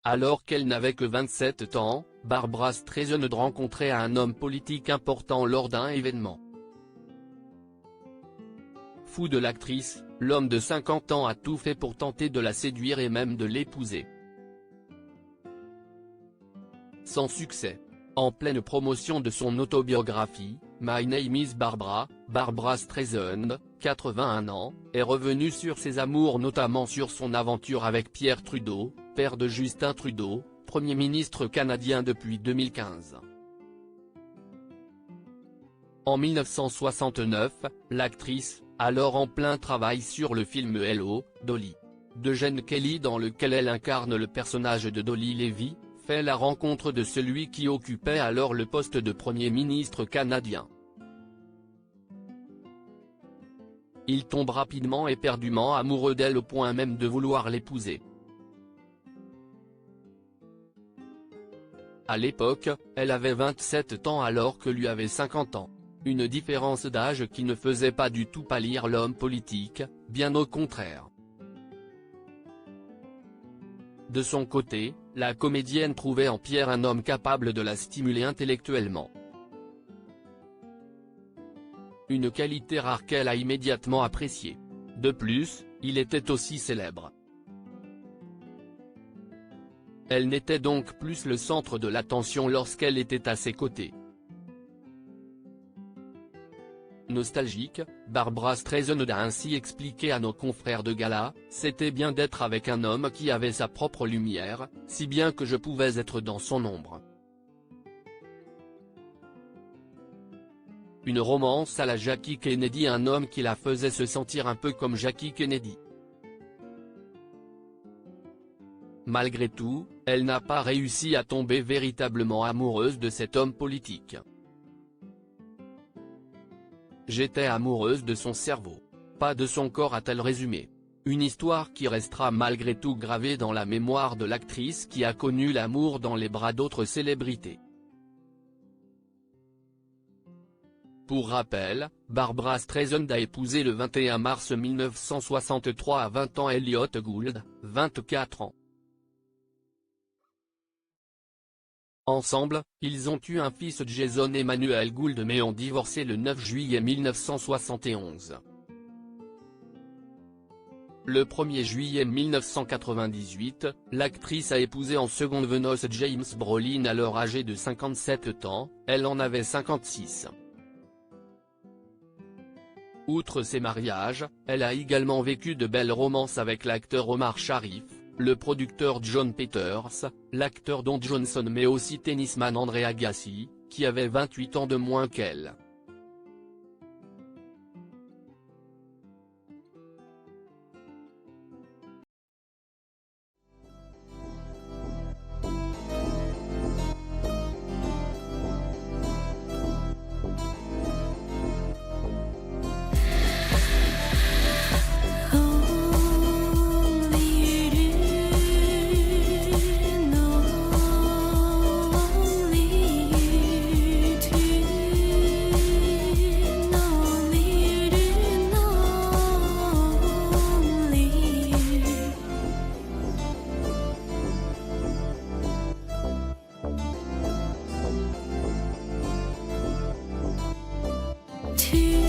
Alors qu'elle n'avait que 27 ans, Barbra Streisand rencontrait un homme politique important lors d'un événement. Fou de l'actrice, l'homme de 50 ans a tout fait pour tenter de la séduire et même de l'épouser. Sans succès. En pleine promotion de son autobiographie, My Name is Barbra, Barbra Streisand, 81 ans, est revenue sur ses amours, notamment sur son aventure avec Pierre Trudeau, père de Justin Trudeau, Premier ministre canadien depuis 2015. En 1969, l'actrice, alors en plein travail sur le film Hello, Dolly, de Gene Kelly dans lequel elle incarne le personnage de Dolly Levy, fait la rencontre de celui qui occupait alors le poste de Premier ministre canadien. Il tombe rapidement éperdument amoureux d'elle au point même de vouloir l'épouser. À l'époque, elle avait 27 ans alors que lui avait 50 ans. Une différence d'âge qui ne faisait pas du tout pâlir l'homme politique, bien au contraire. De son côté, la comédienne trouvait en Pierre un homme capable de la stimuler intellectuellement. Une qualité rare qu'elle a immédiatement appréciée. De plus, il était aussi célèbre. Elle n'était donc plus le centre de l'attention lorsqu'elle était à ses côtés. Nostalgique, Barbra Streisand a ainsi expliqué à nos confrères de gala, « C'était bien d'être avec un homme qui avait sa propre lumière, si bien que je pouvais être dans son ombre. » Une romance à la Jackie Kennedy, un homme qui la faisait se sentir un peu comme Jackie Kennedy. Malgré tout, elle n'a pas réussi à tomber véritablement amoureuse de cet homme politique. « J'étais amoureuse de son cerveau. Pas de son corps », a-t-elle résumé. Une histoire qui restera malgré tout gravée dans la mémoire de l'actrice qui a connu l'amour dans les bras d'autres célébrités. Pour rappel, Barbra Streisand a épousé le 21 mars 1963 à 20 ans Elliott Gould, 24 ans. Ensemble, ils ont eu un fils Jason Emmanuel Gould mais ont divorcé le 9 juillet 1971. Le 1er juillet 1998, l'actrice a épousé en secondes noces James Brolin alors âgé de 57 ans, elle en avait 56. Outre ces mariages, elle a également vécu de belles romances avec l'acteur Omar Sharif, le producteur John Peters, l'acteur Don Johnson mais aussi tennisman Andre Agassi, qui avait 28 ans de moins qu'elle. To